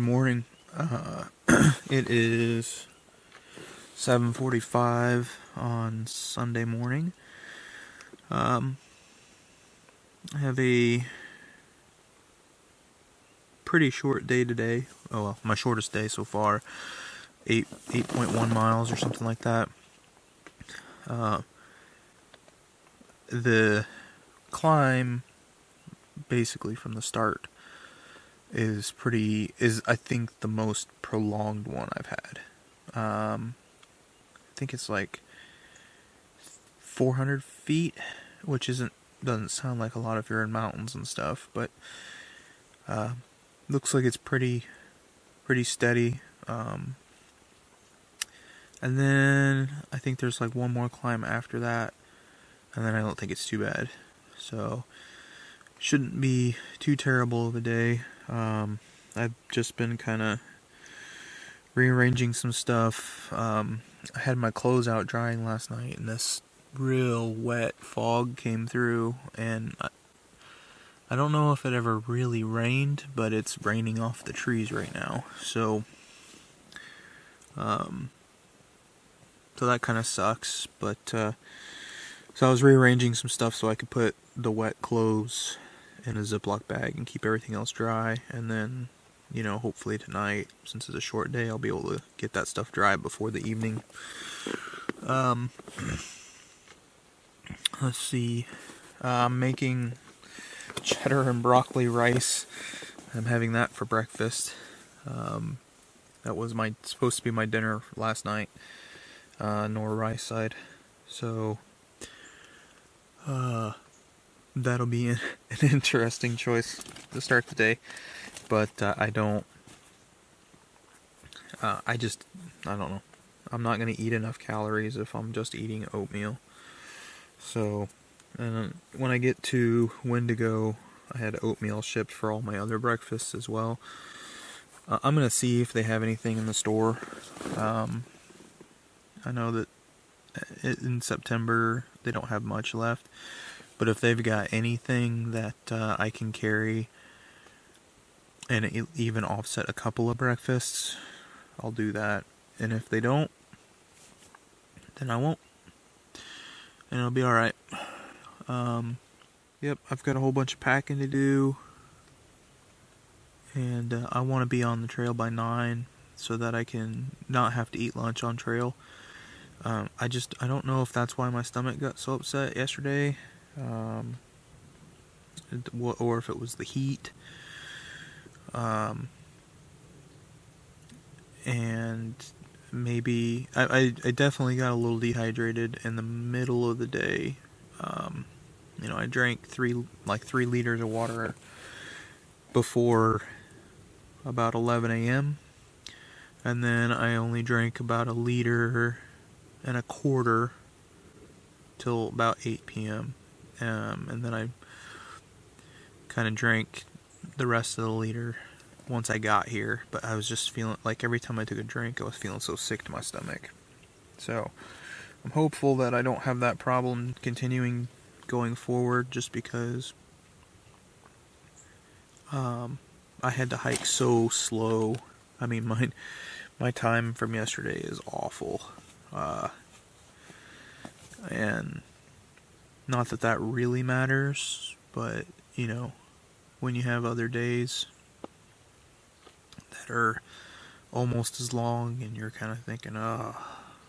morning. It is 7:45 on Sunday morning. I have a pretty short day today. Oh well, my shortest day so far. 8.1 miles or something like that. The climb, basically from the start, is I think the most prolonged one I've had. I think it's like 400 feet, which doesn't sound like a lot if you're in mountains and stuff, but looks like it's pretty steady. And then I think there's like one more climb after that, and then I don't think it's too bad. So shouldn't be too terrible of a day. I've just been kind of rearranging some stuff. I had my clothes out drying last night, and this real wet fog came through, and I don't know if it ever really rained, but it's raining off the trees right now. So that kind of sucks. But so I was rearranging some stuff so I could put the wet clothes in a Ziploc bag and keep everything else dry, and then, hopefully tonight, since it's a short day, I'll be able to get that stuff dry before the evening. Let's see. I'm making cheddar and broccoli rice. I'm having that for breakfast. That was supposed to be my dinner last night. Nor rice side. So that'll be an interesting choice to start the day. But I don't know. I'm not going to eat enough calories if I'm just eating oatmeal. So, and when I get to Wendigo, I had oatmeal shipped for all my other breakfasts as well. I'm going to see if they have anything in the store. I know that in September they don't have much left, but if they've got anything that I can carry and even offset a couple of breakfasts, I'll do that. And if they don't, then I won't. And it'll be alright. Yep, I've got a whole bunch of packing to do. And I want to be on the trail by 9 so that I can not have to eat lunch on trail. I don't know if that's why my stomach got so upset yesterday. Or if it was the heat. And maybe I definitely got a little dehydrated in the middle of the day. I drank 3 liters of water before about 11 a.m. and then I only drank about 1.25 liters till about 8 p.m. And then I kind of drank the rest of the liter once I got here, but I was just feeling like every time I took a drink I was feeling so sick to my stomach. So I'm hopeful that I don't have that problem continuing going forward, just because I had to hike so slow. I mean, my time from yesterday is awful. And not that really matters, but when you have other days that are almost as long and you're kind of thinking, oh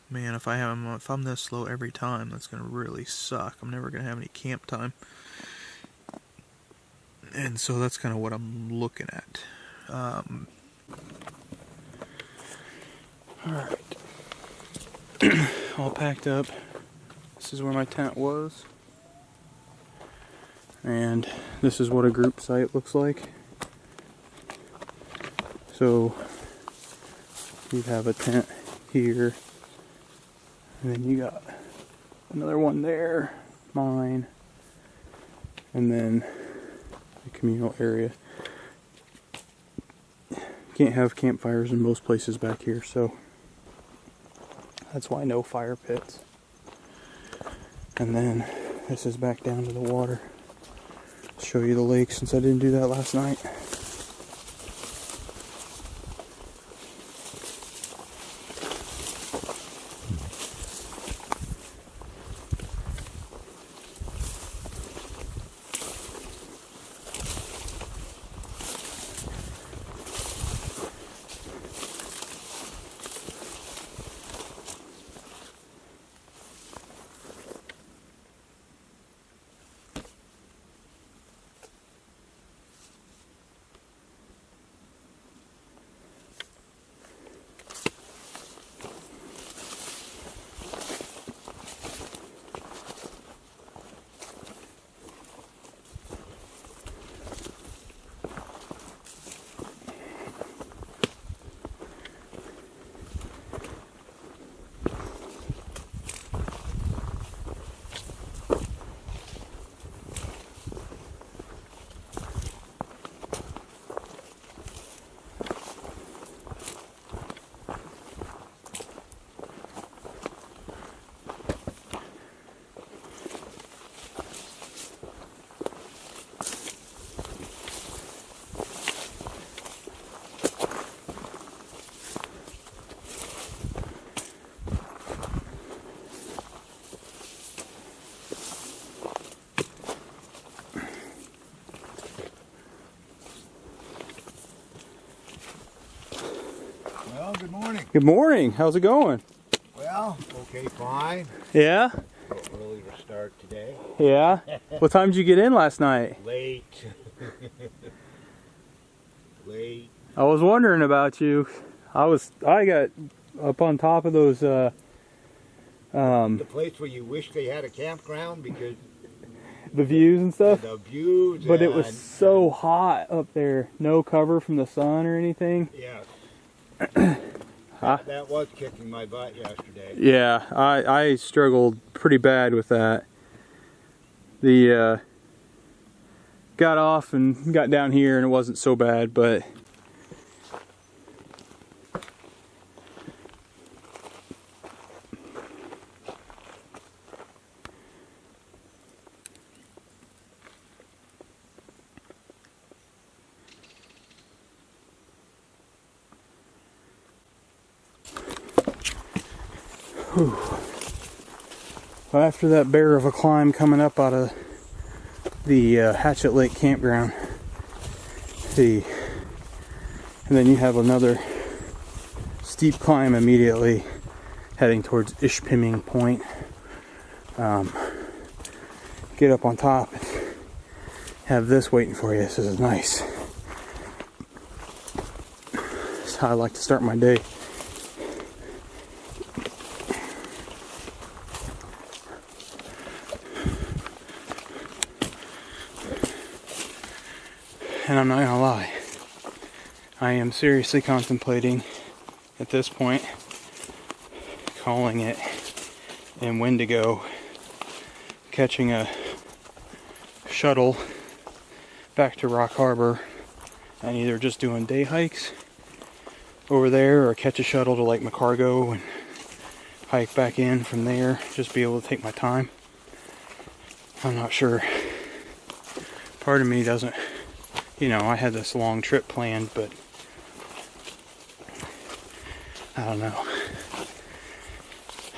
man, if I'm this slow every time, that's gonna really suck. I'm never gonna have any camp time. And so that's kind of what I'm looking at. Alright. All packed up. This is where my tent was. And this is what a group site looks like. So you have a tent here, and then you got another one there, mine, and then the communal area. Can't have campfires in most places back here, so that's why no fire pits. And then this is back down to the water. I'll show you the lake since I didn't do that last night. Good morning. How's it going? Well, okay, fine. Yeah? Early to start today. Yeah? What time did you get in last night? Late. Late. I was wondering about you. I got up on top of those The place where you wish they had a campground because the views and stuff. the views. But it was so hot up there. No cover from the sun or anything. Yeah. Huh? That was kicking my butt yesterday. Yeah, I struggled pretty bad with that. Got off and got down here and it wasn't so bad, but well, after that bear of a climb coming up out of the Hatchet Lake campground, and then you have another steep climb immediately heading towards Ishpeming Point. Get up on top and have this waiting for you. This is nice. That's how I like to start my day. And I'm not gonna lie, I am seriously contemplating at this point calling it in Wendigo, catching a shuttle back to Rock Harbor and either just doing day hikes over there or catch a shuttle to Lake McCargo and hike back in from there, just be able to take my time. I'm not sure. Part of me doesn't, I had this long trip planned, but I don't know.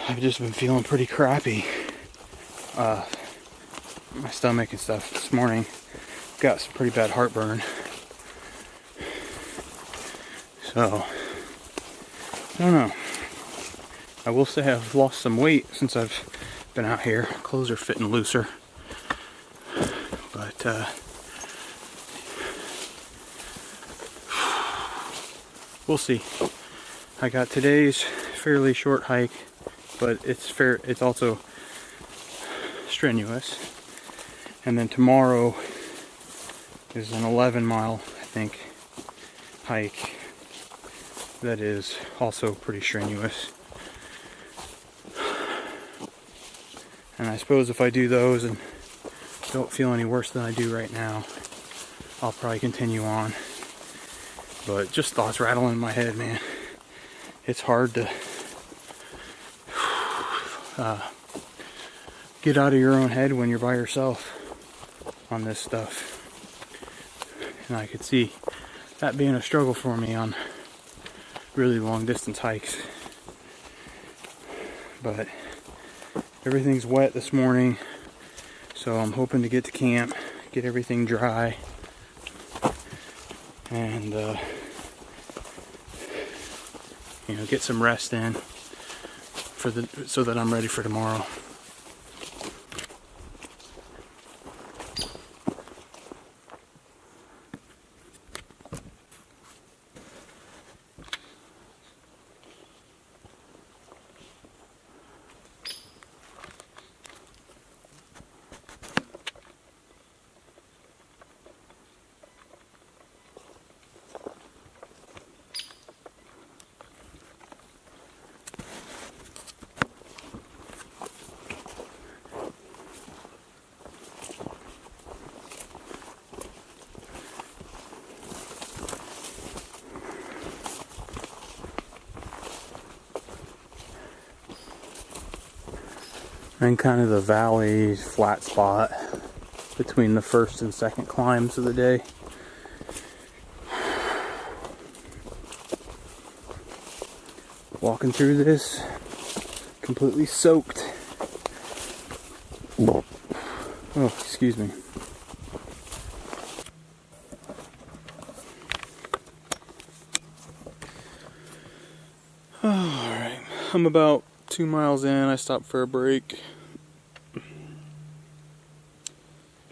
I've just been feeling pretty crappy. My stomach and stuff this morning. Got some pretty bad heartburn. So, I don't know. I will say I've lost some weight since I've been out here. Clothes are fitting looser. But, we'll see. I got today's fairly short hike, but it's also strenuous. And then tomorrow is an 11-mile, I think, hike that is also pretty strenuous. And I suppose if I do those and don't feel any worse than I do right now, I'll probably continue on. But just thoughts rattling in my head, man. It's hard to get out of your own head when you're by yourself on this stuff. And I could see that being a struggle for me on really long distance hikes. But everything's wet this morning, so I'm hoping to get to camp, get everything dry, and get some rest in so that I'm ready for tomorrow. And kind of the valley flat spot between the first and second climbs of the day. Walking through this, completely soaked. Oh, excuse me. I'm about 2 miles in. I stopped for a break.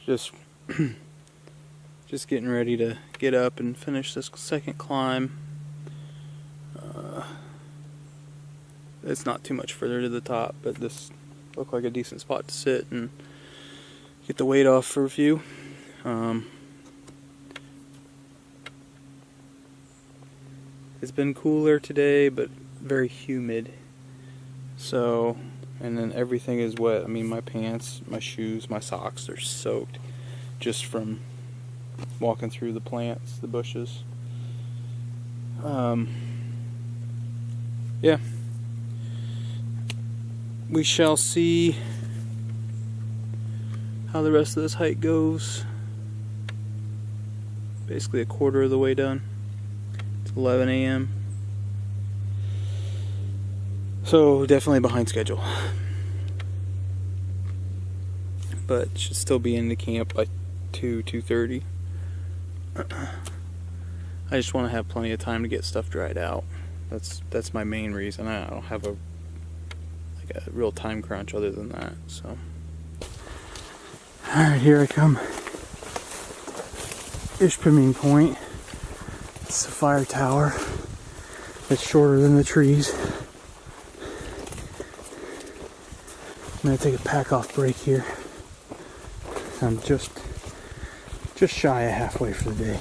Just getting ready to get up and finish this second climb. It's not too much further to the top, but this looked like a decent spot to sit and get the weight off for a few. It's been cooler today, but very humid. So, and then everything is wet. I mean, my pants, my shoes, my socks, they're soaked just from walking through the plants, the bushes. Yeah. We shall see how the rest of this hike goes. Basically a quarter of the way done. It's 11 a.m. So definitely behind schedule. But should still be in the camp by 2:30. I just want to have plenty of time to get stuff dried out. That's my main reason. I don't have a real time crunch other than that. So, alright, here I come. Ishpeming Point. It's a fire tower. It's shorter than the trees. I'm gonna take a pack off break here. I'm just shy of halfway for the day.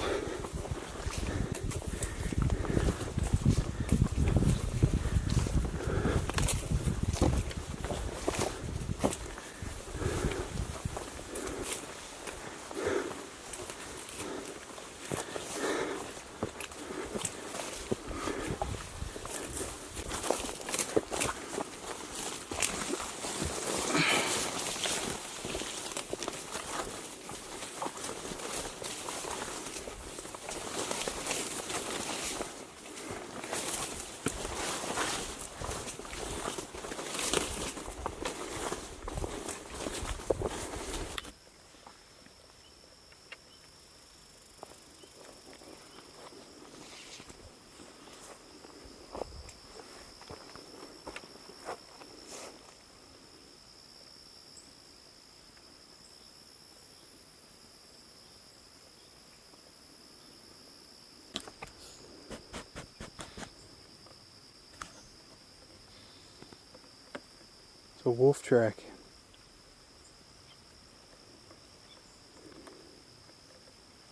A wolf track.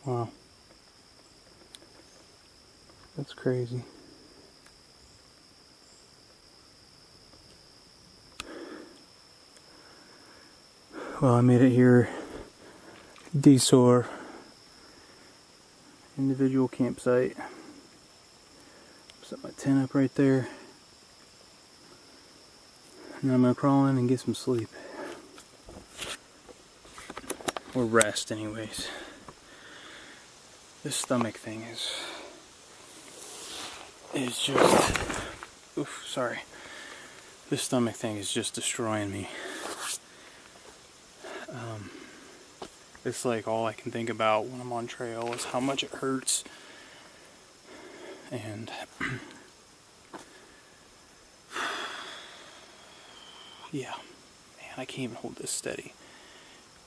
Wow. That's crazy. Well, I made it here. Desor. Individual campsite. Set my tent up right there. And I'm gonna crawl in and get some sleep. Or rest, anyways. This stomach thing is just... Oof, sorry. This stomach thing is just destroying me. It's like all I can think about when I'm on trail is how much it hurts. And... yeah, man, I can't even hold this steady.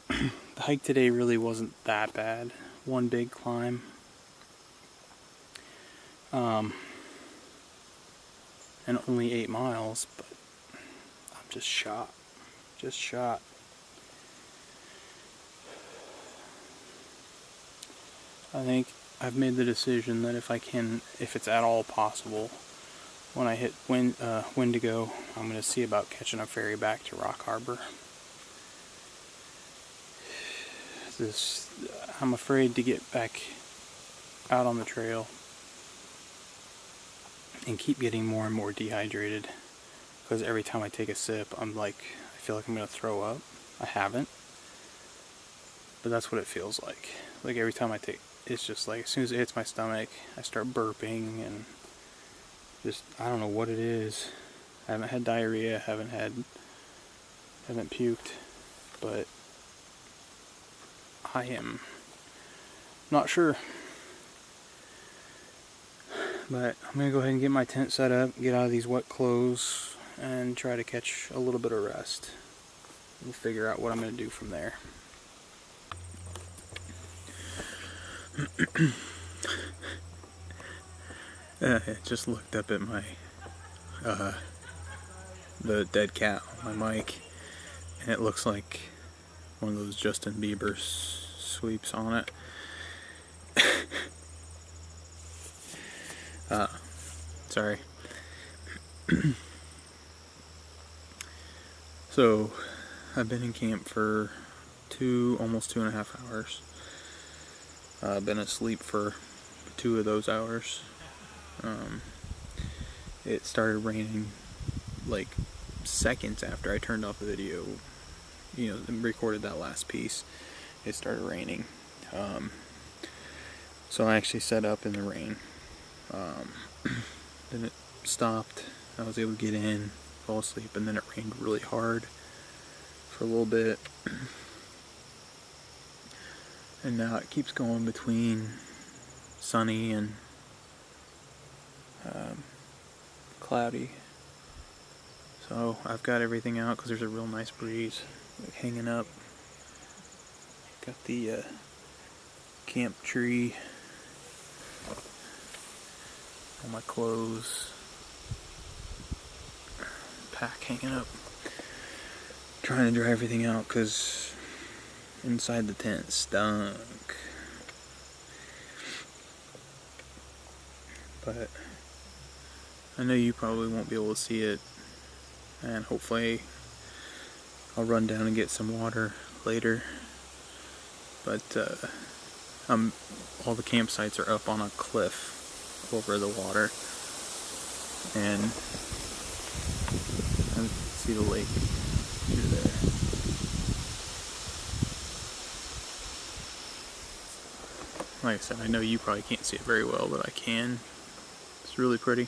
The hike today really wasn't that bad. One big climb. And only 8 miles, but I'm just shot. Just shot. I think I've made the decision that if it's at all possible, when I hit Wendigo, I'm going to see about catching a ferry back to Rock Harbor. I'm afraid to get back out on the trail and keep getting more and more dehydrated, because every time I take a sip, I feel like I'm going to throw up. I haven't, but that's what it feels like. Like every time it's just like as soon as it hits my stomach, I start burping and just, I don't know what it is. I haven't had diarrhea, haven't puked, but I am not sure. But I'm gonna go ahead and get my tent set up, get out of these wet clothes, and try to catch a little bit of rest. We'll figure out what I'm going to do from there. I just looked up at my the dead cat on my mic, and it looks like one of those Justin Bieber sweeps on it. Sorry. So, I've been in camp for almost 2.5 hours. I've been asleep for 2 of those hours. It started raining like seconds after I turned off the video, and recorded that last piece. It started raining. So I actually set up in the rain. Then it stopped. I was able to get in, fall asleep, and then it rained really hard for a little bit. And now it keeps going between sunny and cloudy. So I've got everything out because there's a real nice breeze hanging up. Got the camp tree, all my clothes, pack hanging up. Trying to dry everything out because inside the tent stunk. But I know you probably won't be able to see it, and hopefully I'll run down and get some water later. But all the campsites are up on a cliff over the water, and I can see the lake through there. Like I said, I know you probably can't see it very well, but I can. It's really pretty.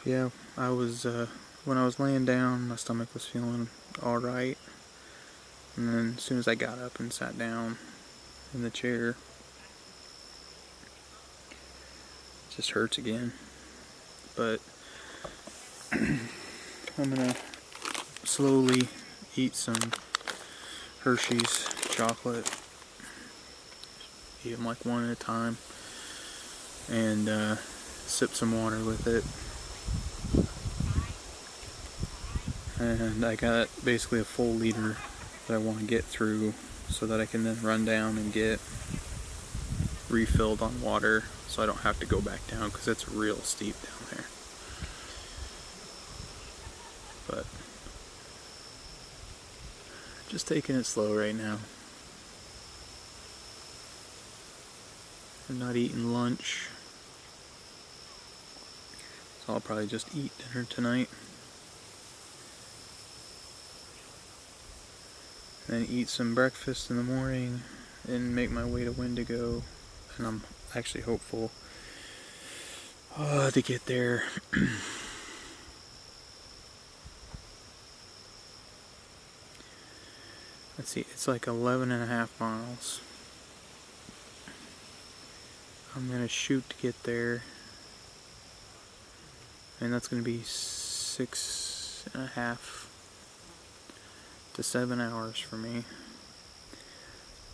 Yeah, I was, when I was laying down, my stomach was feeling alright. And then as soon as I got up and sat down in the chair, it just hurts again. But I'm gonna slowly eat some Hershey's chocolate, eat them like one at a time, and sip some water with it. And I got basically a full liter that I want to get through so that I can then run down and get refilled on water so I don't have to go back down because it's real steep down there. But just taking it slow right now. I'm not eating lunch, so I'll probably just eat dinner tonight. Then eat some breakfast in the morning and make my way to Wendigo. And I'm actually hopeful to get there. Let's see, it's like 11.5 miles. I'm gonna shoot to get there, and that's gonna be 6.5 to 7 hours for me.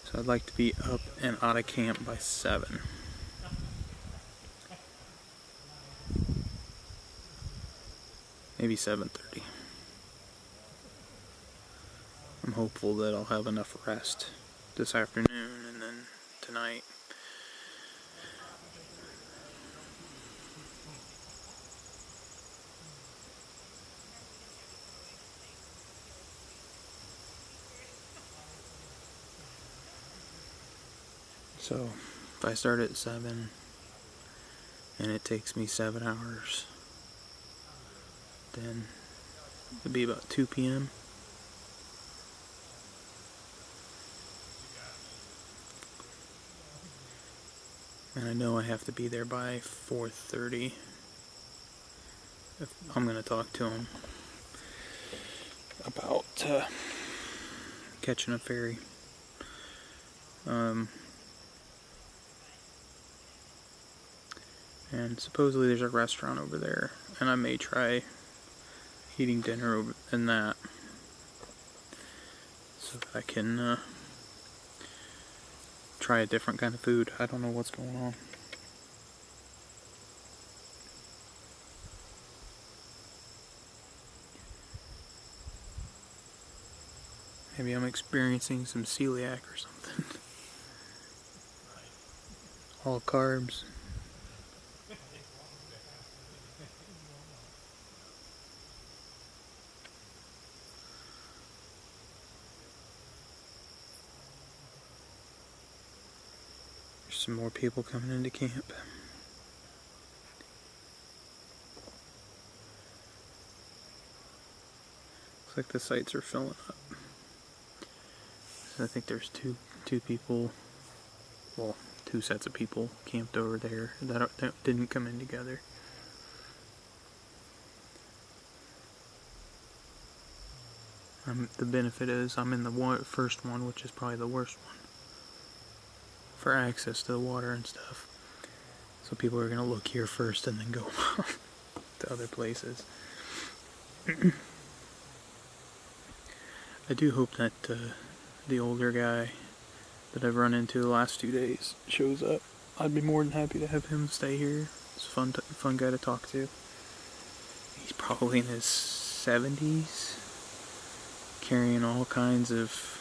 So I'd like to be up and out of camp by 7. Maybe 7:30. I'm hopeful that I'll have enough rest this afternoon and then tonight. So, if I start at 7 and it takes me 7 hours, then it'll be about 2 p.m. And I know I have to be there by 4:30 if I'm going to talk to him about catching a ferry. And supposedly there's a restaurant over there, and I may try eating dinner over in that, so that I can try a different kind of food. I don't know what's going on. Maybe I'm experiencing some celiac or something. All carbs. There's some more people coming into camp. Looks like the sites are filling up. So I think there's two people, well, two sets of people camped over there that didn't come in together. The benefit is I'm in the first one, which is probably the worst one for access to the water and stuff. So people are going to look here first and then go to other places. I do hope that the older guy that I've run into the last 2 days shows up. I'd be more than happy to have him stay here. It's a fun guy to talk to. He's probably in his 70s, carrying all kinds of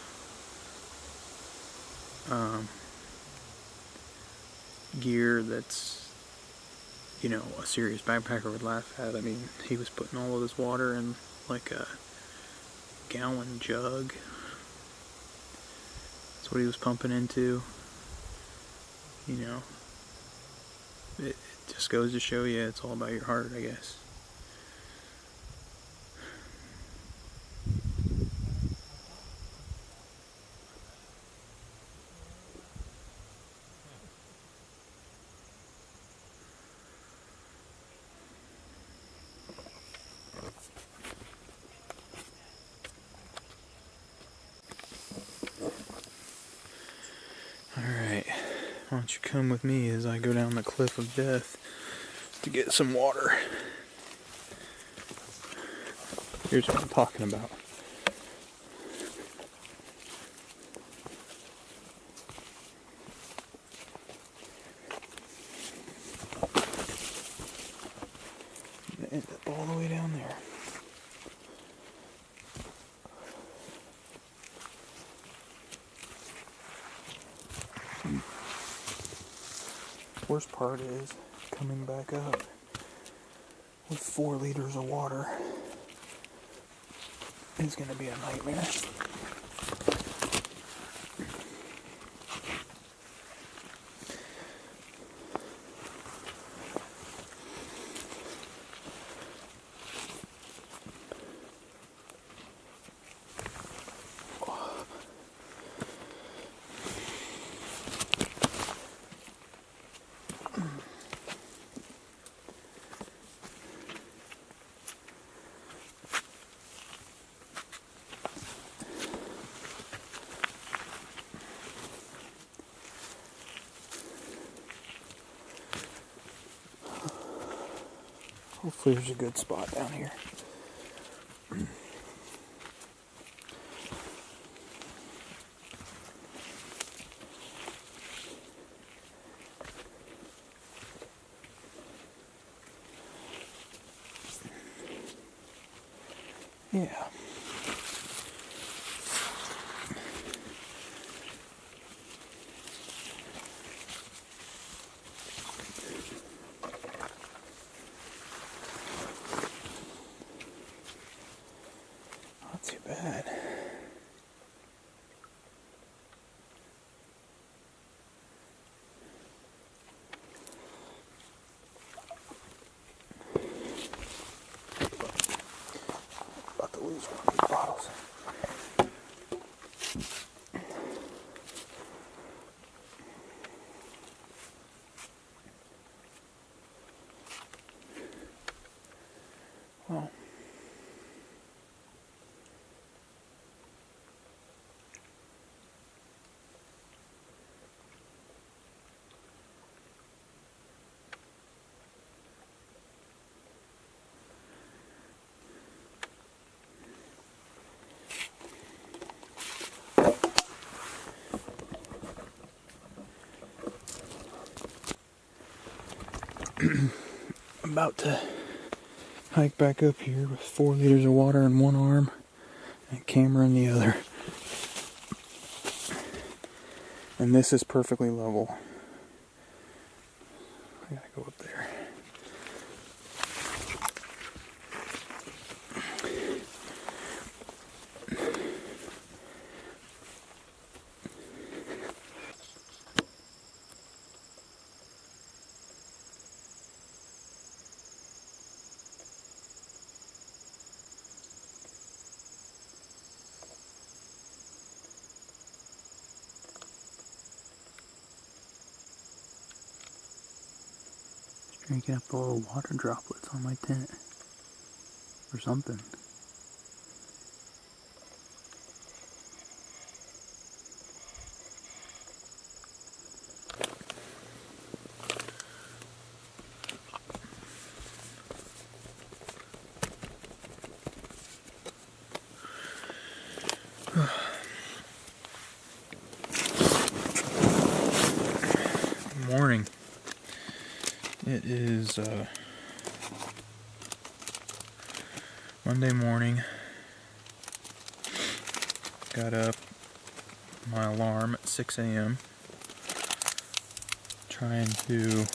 gear that's, you know, a serious backpacker would laugh at. I mean, he was putting all of his water in like a gallon jug. That's what he was pumping into. You know, it just goes to show you it's all about your heart, I guess. Alright, why don't you come with me as I go down the cliff of death to get some water. Here's what I'm talking about. I'm gonna end up all the way down there. Worst part is coming back up with 4 liters of water is going to be a nightmare. Hopefully there's a good spot down here. Yeah. Not too bad. About to lose one of these bottles. Well, About to hike back up here with 4 liters of water in one arm and a camera in the other. And this is perfectly level. I gotta go up there. Drinking up the little water droplets on my tent. Or something. Morning. It is Monday morning. Got up, my alarm at 6 a.m. Trying to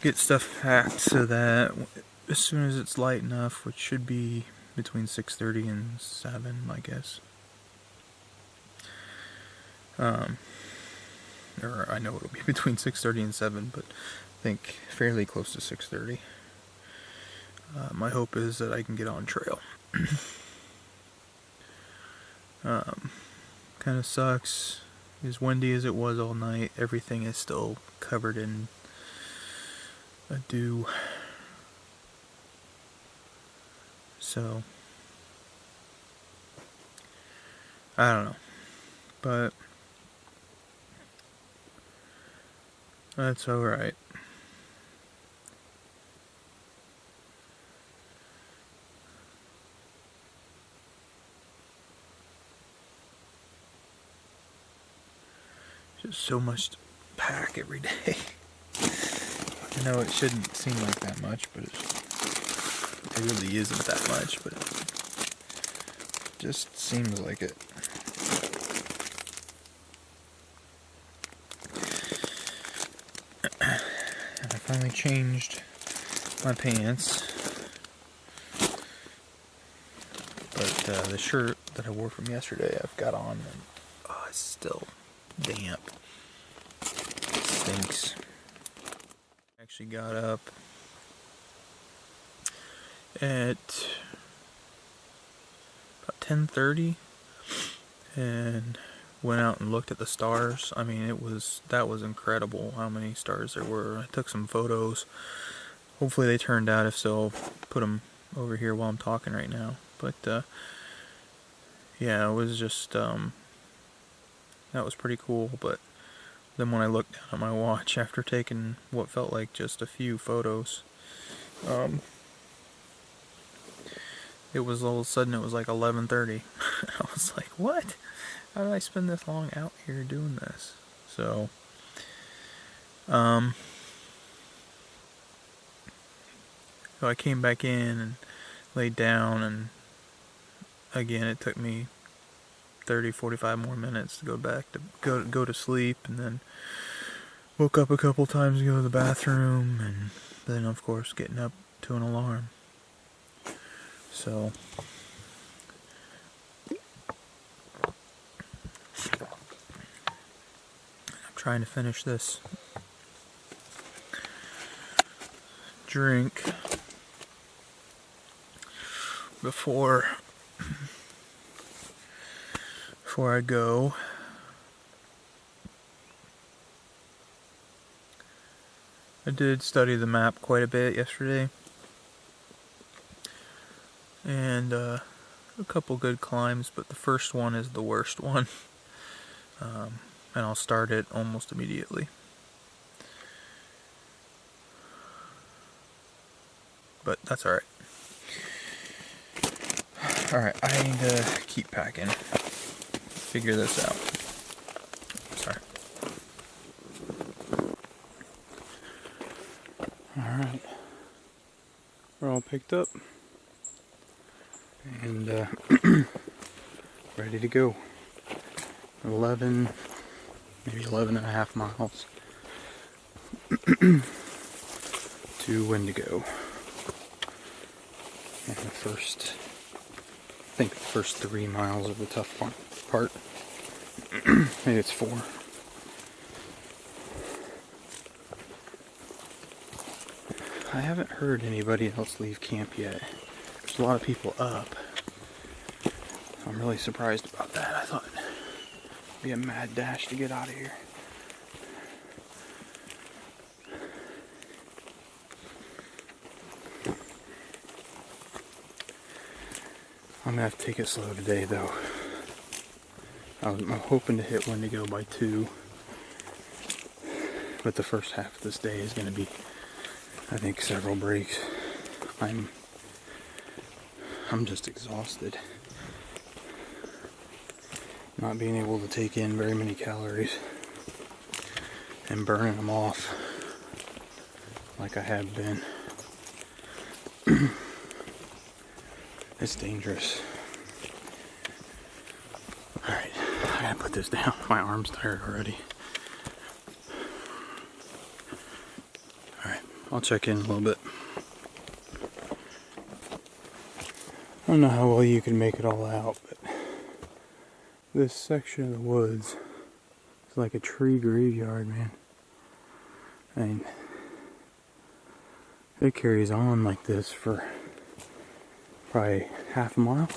get stuff packed so that as soon as it's light enough, which should be between 6:30 and 7, I guess. Or I know it'll be between 6:30 and 7, but I think fairly close to 6:30. My hope is that I can get on trail. Kind of sucks. As windy as it was all night, everything is still covered in a dew. So, I don't know. But that's alright. Just so much to pack every day. I know it shouldn't seem like that much, but it really isn't that much, but it just seems like it. And I finally changed my pants, but the shirt that I wore from yesterday I've got on, and it's still damp. It stinks. I actually got up at about 10:30 and went out and looked at the stars. I mean, that was incredible how many stars there were. I took some photos. Hopefully they turned out. If so, I'll put them over here while I'm talking right now. But yeah, it was just that was pretty cool. But then when I looked down at my watch after taking what felt like just a few photos, it was all of a sudden it was like 11:30. I was like, what? How did I spend this long out here doing this? So, so I came back in and laid down, and again it took me 30-45 more minutes to go to sleep, and then woke up a couple times to go to the bathroom, and then of course getting up to an alarm. So I'm trying to finish this drink before I go. I did study the map quite a bit yesterday, and a couple good climbs, but the first one is the worst one, and I'll start it almost immediately. But that's alright. Alright, I need to keep packing. Figure this out. Sorry. Alright, we're all picked up and ready to go. 11, maybe 11 and a half miles to Wendigo. And the first, I think the first 3 miles of the tough part. Maybe it's 4. I haven't heard anybody else leave camp yet. There's a lot of people up. I'm really surprised about that. I thought it'd be a mad dash to get out of here. I'm gonna have to take it slow today though. I'm hoping to hit Wendigo by 2. But the first half of this day is gonna be, I think, several breaks. I'm just exhausted. Not being able to take in very many calories and burning them off like I have been. It's dangerous. Alright, I gotta put this down. My arm's tired already. Alright, I'll check in a little bit. I don't know how well you can make it all out, but this section of the woods is like a tree graveyard, man. I mean, it carries on like this for probably half a mile.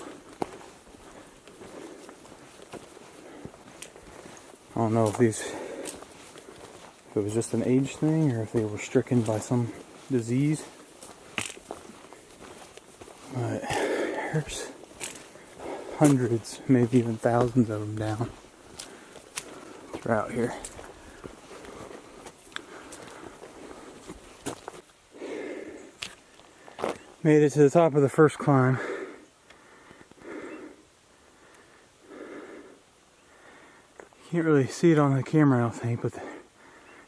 I don't know if it was just an age thing or if they were stricken by some disease. But there's hundreds, maybe even thousands of them down throughout here. Made it to the top of the first climb. Can't really see it on the camera, I don't think, but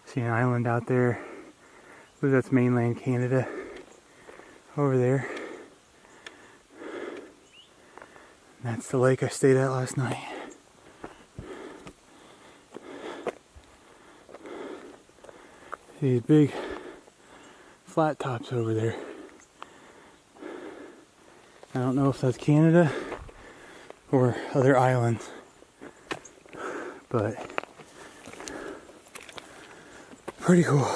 see an island out there. I believe that's mainland Canada over there. That's the lake I stayed at last night. These big flat tops over there. I don't know if that's Canada or other islands, but pretty cool.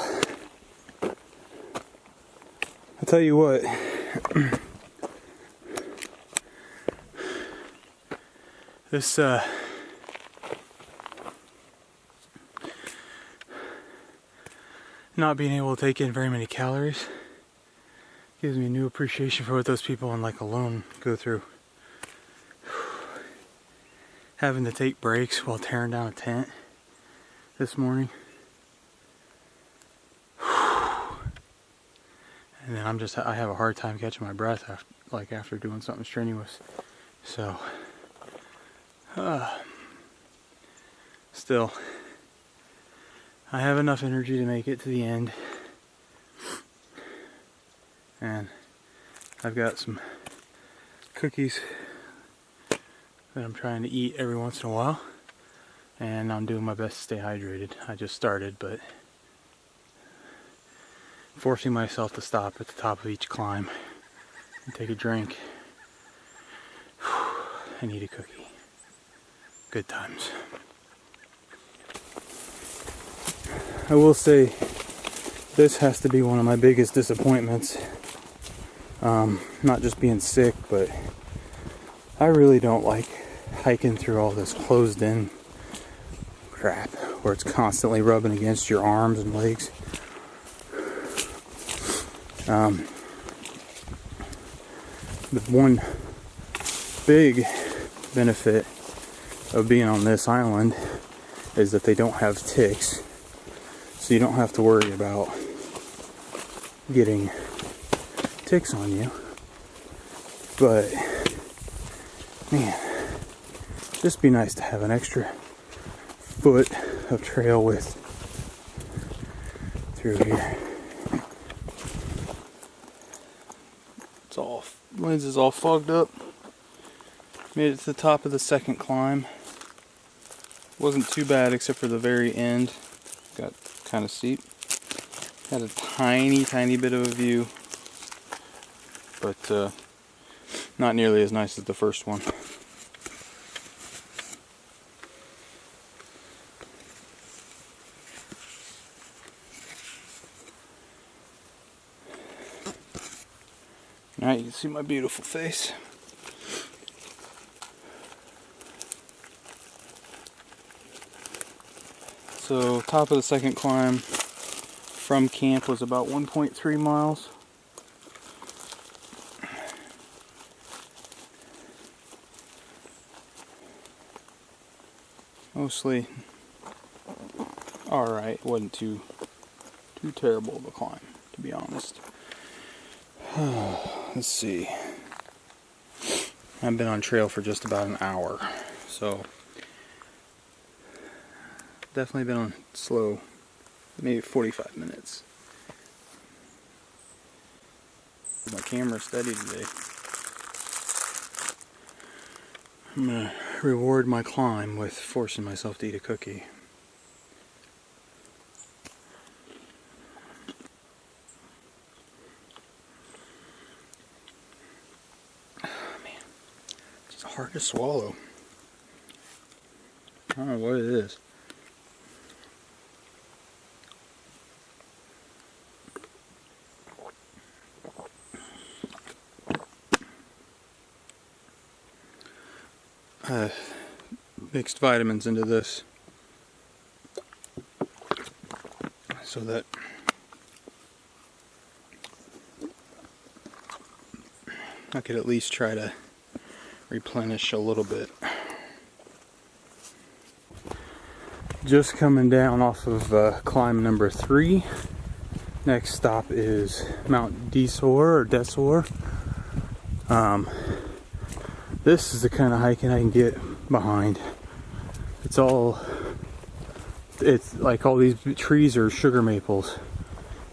I'll tell you what, this not being able to take in very many calories gives me a new appreciation for what those people on like alone go through. Having to take breaks while tearing down a tent this morning. And then I have a hard time catching my breath after doing something strenuous. So, still, I have enough energy to make it to the end. And I've got some cookies that I'm trying to eat every once in a while. And I'm doing my best to stay hydrated. I just started, but forcing myself to stop at the top of each climb and take a drink and eat a cookie. Good times. I will say this has to be one of my biggest disappointments. Not just being sick, but I really don't like hiking through all this closed in crap where it's constantly rubbing against your arms and legs. The one big benefit of being on this island is that they don't have ticks, so you don't have to worry about getting ticks on you. But man, just be nice to have an extra foot of trail width through here. Lens is all fogged up. Made it to the top of the second climb. Wasn't too bad except for the very end. Got kind of steep. Had a tiny bit of a view, but not nearly as nice as the first one. Alright, you can see my beautiful face. So, top of the second climb from camp was about 1.3 miles. Mostly alright, wasn't too terrible of a climb, to be honest. Let's see. I've been on trail for just about an hour, so definitely been on slow, maybe 45 minutes. My camera's steady today. I'm gonna reward my climb with forcing myself to eat a cookie. Oh, man, it's hard to swallow. I don't know what it is. Mixed vitamins into this so that I could at least try to replenish a little bit. Just coming down off of climb number 3. Next stop is Mount Desor or Desor. This is the kind of hiking I can get behind. It's like all these trees are sugar maples,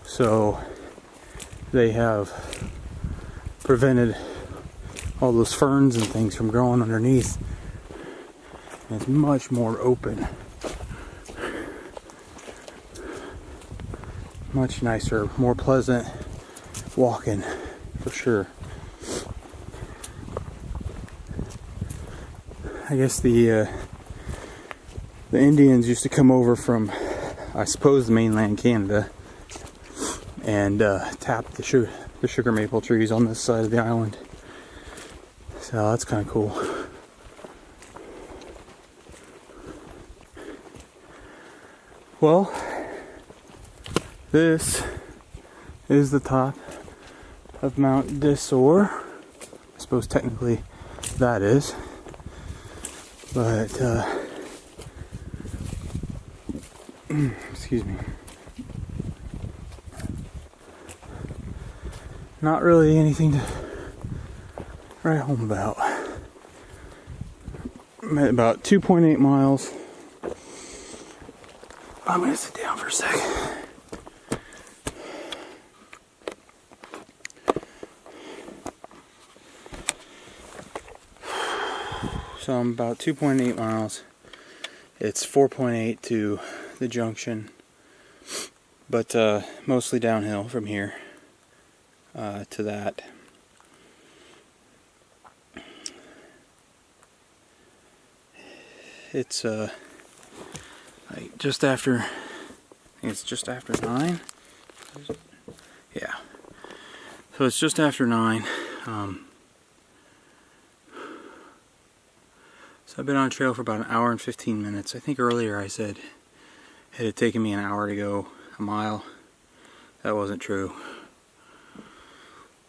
so they have prevented all those ferns and things from growing underneath. And it's much more open, much nicer, more pleasant walking for sure. I guess the Indians used to come over from, I suppose, mainland Canada and tap the sugar maple trees on this side of the island. So that's kind of cool. Well, this is the top of Mount Desor. I suppose technically that is. But, excuse me. Not really anything to write home about. I'm at about 2.8 miles. I'm gonna sit down for a second. So I'm about 2.8 miles. It's 4.8 to the junction, but mostly downhill from here to that. It's like just after, I think it's just after 9. Yeah. So it's just after 9. So I've been on trail for about an hour and 15 minutes. I think earlier I said it had taken me an hour to go a mile. That wasn't true.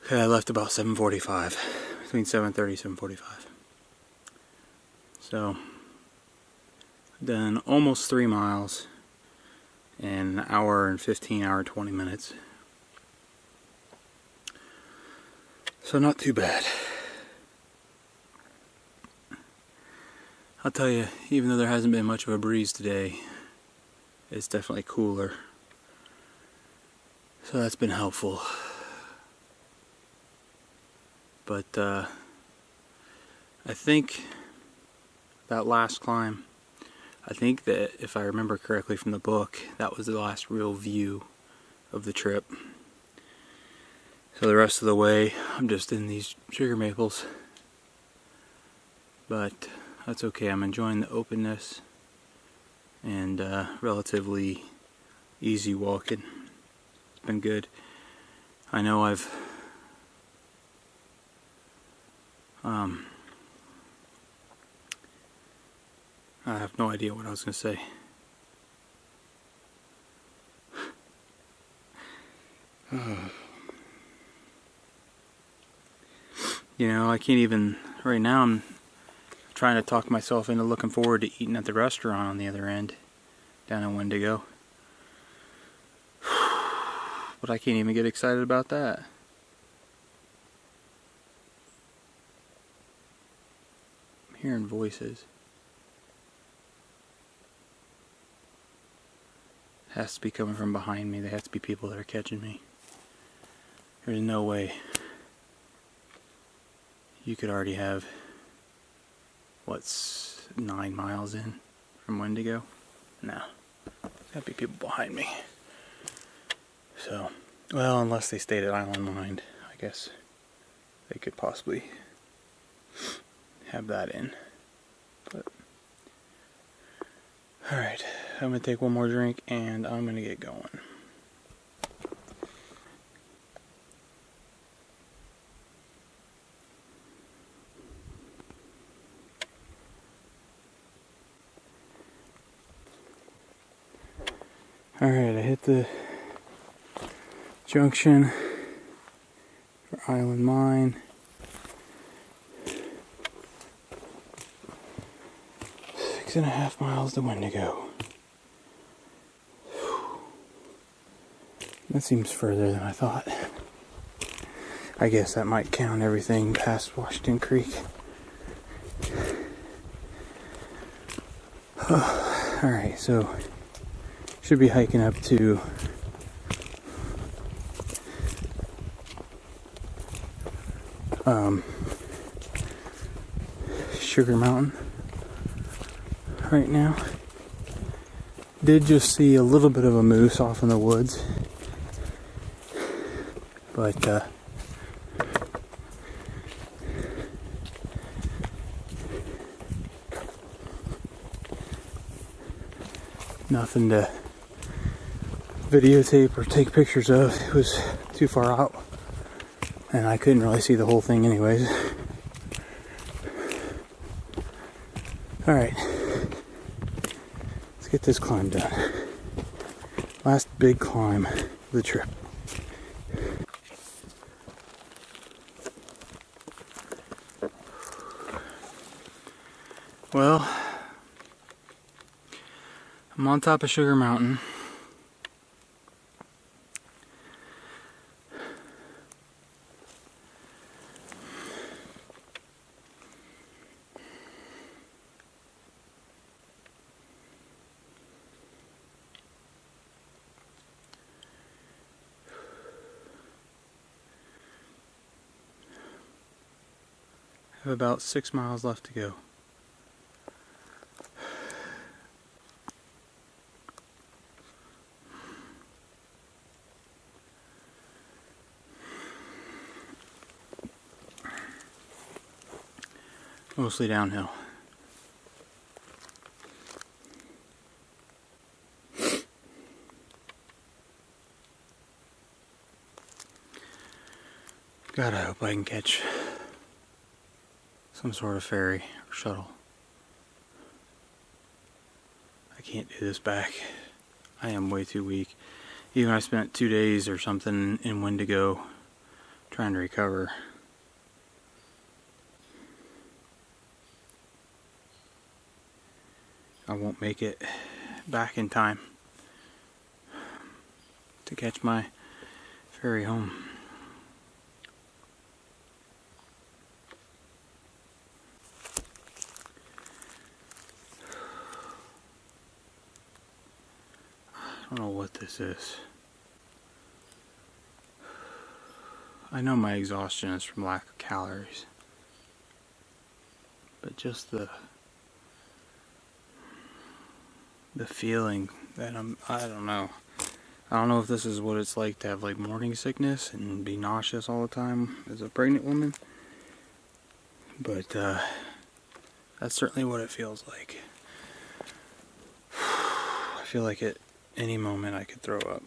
Okay, I left about 7:45, between 7:30 and 7:45. So, I've done almost 3 miles in an hour and 15, hour and 20 minutes. So not too bad. I'll tell you, even though there hasn't been much of a breeze today, it's definitely cooler. So that's been helpful. But I think that last climb, I think that if I remember correctly from the book, that was the last real view of the trip. So the rest of the way, I'm just in these sugar maples. But that's okay, I'm enjoying the openness and relatively easy walking. It's been good. I know I have no idea what I was going to say. You know, I can't even, right now I'm trying to talk myself into looking forward to eating at the restaurant on the other end, down in Wendigo. But I can't even get excited about that. I'm hearing voices. Has to be coming from behind me. There has to be people that are catching me. There's no way you could already have, what's 9 miles in from Wendigo? No. There's gotta be people behind me. So, well, unless they stayed at Isle Royale, I guess they could possibly have that in. But, alright, I'm gonna take one more drink and I'm gonna get going. Alright, I hit the junction for Island Mine. 6.5 miles to Wendigo. That seems further than I thought. I guess that might count everything past Washington Creek. Alright, so should be hiking up to Sugar Mountain right now. Did just see a little bit of a moose off in the woods, but nothing to videotape or take pictures of. It was too far out and I couldn't really see the whole thing anyways. Alright, let's get this climb done. Last big climb of the trip. Well, I'm on top of Sugar Mountain. I have about 6 miles left to go. Mostly downhill. God, I hope I can catch some sort of ferry or shuttle. I can't do this back. I am way too weak. Even I spent 2 days or something in Wendigo trying to recover. I won't make it back in time to catch my ferry home. I don't know what this is. I know my exhaustion is from lack of calories, but just the feeling that I don't know. I don't know if this is what it's like to have like morning sickness and be nauseous all the time as a pregnant woman, but that's certainly what it feels like. I feel like at any moment I could throw up.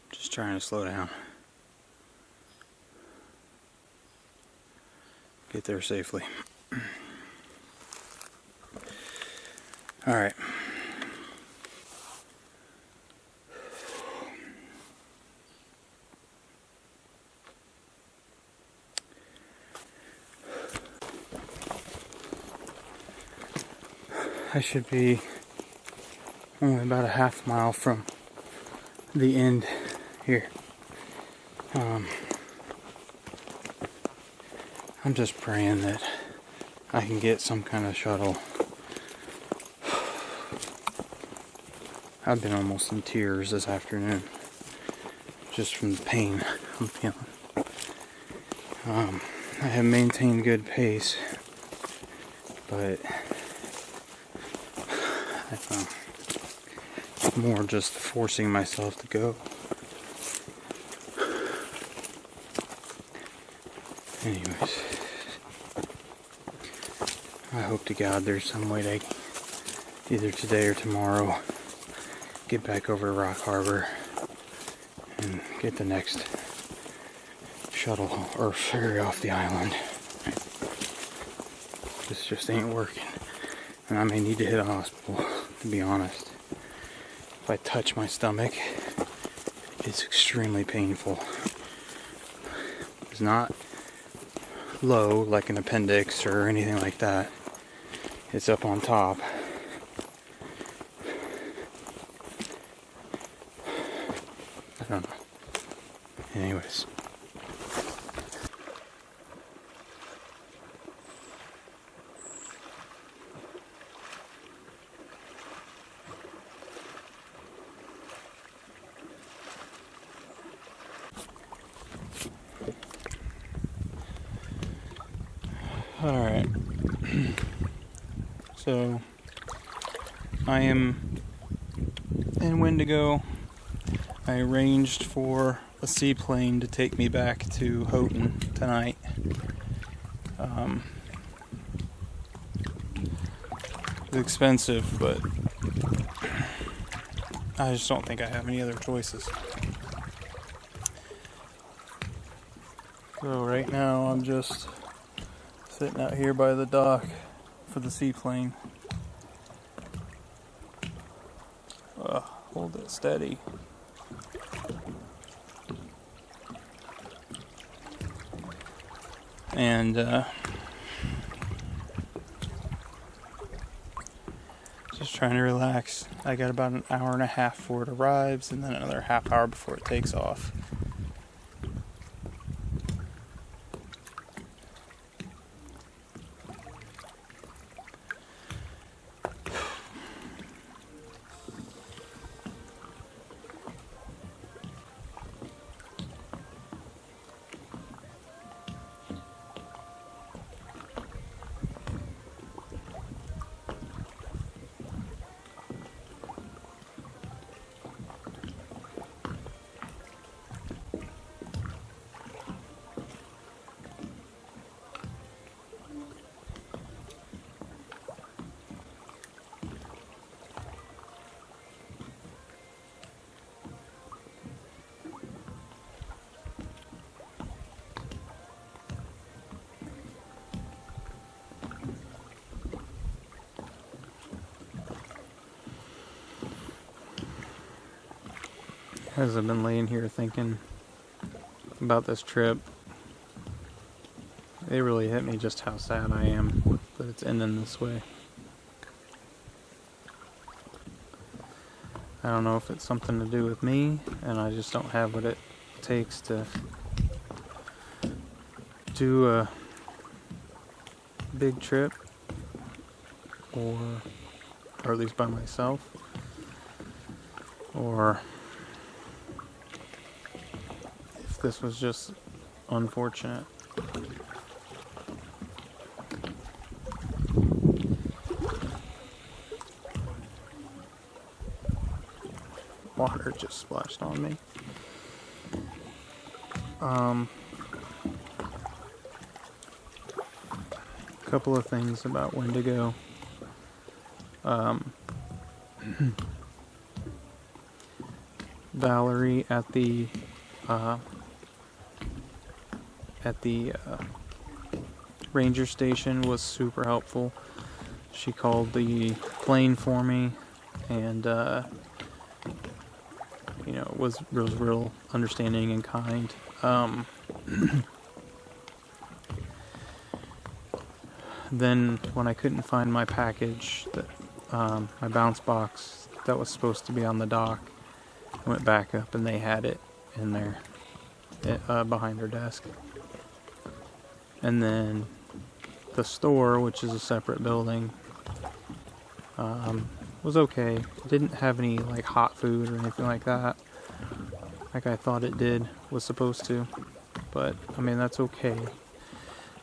Just trying to slow down. Get there safely. Alright. I should be only about a half mile from the end here. I'm just praying that I can get some kind of shuttle. I've been almost in tears this afternoon just from the pain I'm feeling. I have maintained good pace, but I don't know. It's more just forcing myself to go. Anyways, I hope to God there's some way to either today or tomorrow get back over to Rock Harbor and get the next shuttle or ferry off the island. This just ain't working, and I may need to hit a hospital, to be honest. If I touch my stomach, it's extremely painful. It's not low like an appendix or anything like that. It's up on top. I don't know. Anyways. Alright. So, I am in Wendigo. I arranged for a seaplane to take me back to Houghton tonight. It's expensive, but I just don't think I have any other choices. So right now I'm just sitting out here by the dock for the seaplane. Hold it steady. And just trying to relax. I got about an hour and a half before it arrives, and then another half hour before it takes off. As I've been laying here thinking about this trip, it really hit me just how sad I am that it's ending this way. I don't know if it's something to do with me, and I just don't have what it takes to do a big trip, or at least by myself, or if this was just unfortunate. Water just splashed on me. Couple of things about Wendigo. Valerie at the ranger station was super helpful. She called the plane for me, and was real understanding and kind. Then when I couldn't find my package, my bounce box that was supposed to be on the dock, I went back up and they had it in there, behind their desk. And then the store, which is a separate building, was okay. It didn't have any like hot food or anything like that, like I thought it was supposed to. But I mean, that's okay.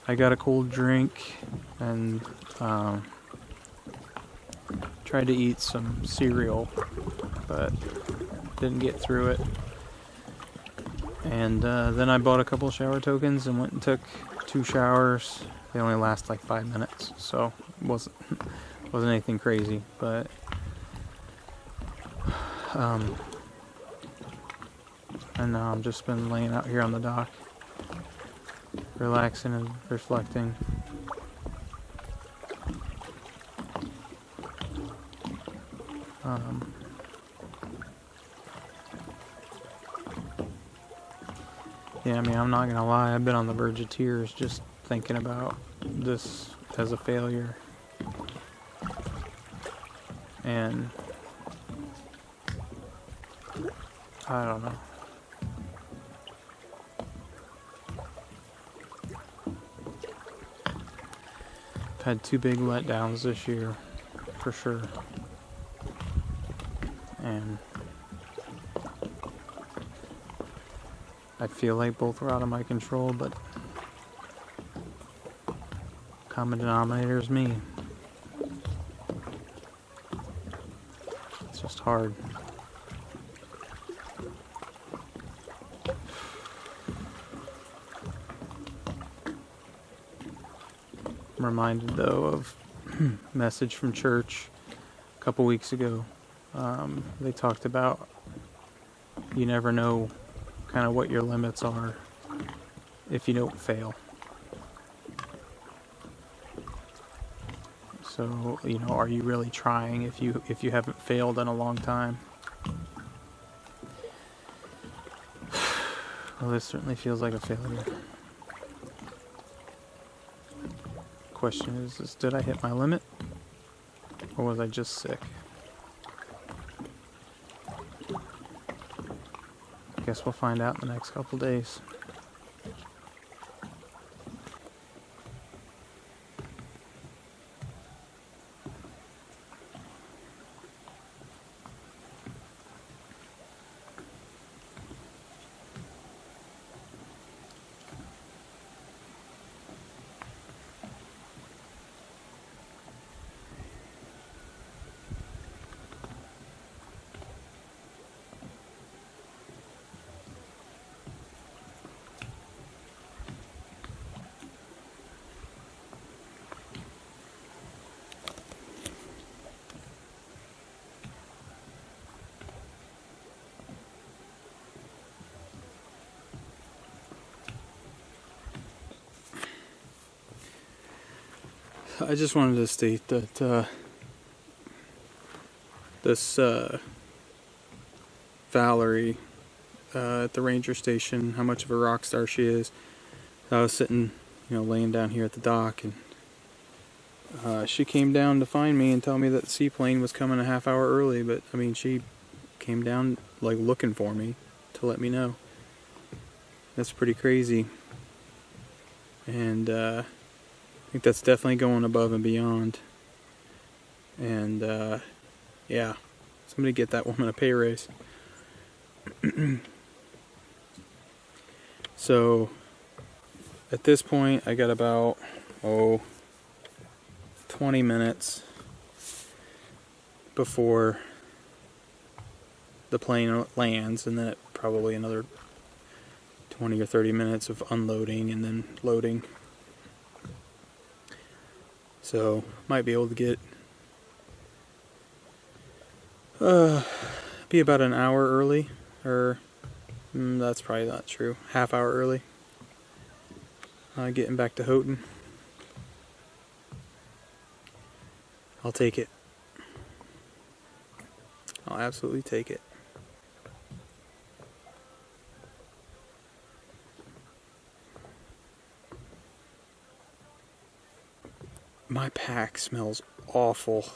I got a cold drink and tried to eat some cereal, but didn't get through it. And then I bought a couple shower tokens and went and took 2 showers. They only last like 5 minutes, so it wasn't anything crazy. But and now I've just been laying out here on the dock, relaxing and reflecting. Yeah, I mean, I'm not gonna lie, I've been on the verge of tears just thinking about this as a failure. And I don't know. I've had 2 big letdowns this year, for sure. And I feel like both were out of my control, but common denominator is me. It's just hard. I'm reminded though of a message from church a couple weeks ago. They talked about you never know kind of what your limits are if you don't fail. So, are you really trying if you haven't failed in a long time? Well, this certainly feels like a failure. Question is did I hit my limit? Or was I just sick? Guess we'll find out in the next couple days. I just wanted to state that this Valerie at the ranger station, how much of a rock star she is. I was sitting, laying down here at the dock, and she came down to find me and tell me that the seaplane was coming a half hour early. But I mean, she came down like looking for me to let me know. That's pretty crazy. And I think that's definitely going above and beyond. And yeah, somebody get that woman a pay raise. So at this point, I got about 20 minutes before the plane lands, and then probably another 20 or 30 minutes of unloading and then loading. So might be able to get be about an hour early, or that's probably not true, half hour early, getting back to Houghton. I'll take it. I'll absolutely take it. My pack smells awful.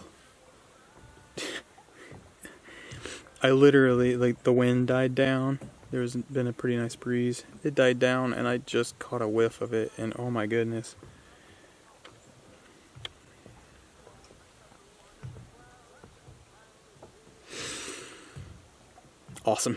I literally, like, the wind died down. There's been a pretty nice breeze. It died down and I just caught a whiff of it, and oh my goodness. Awesome.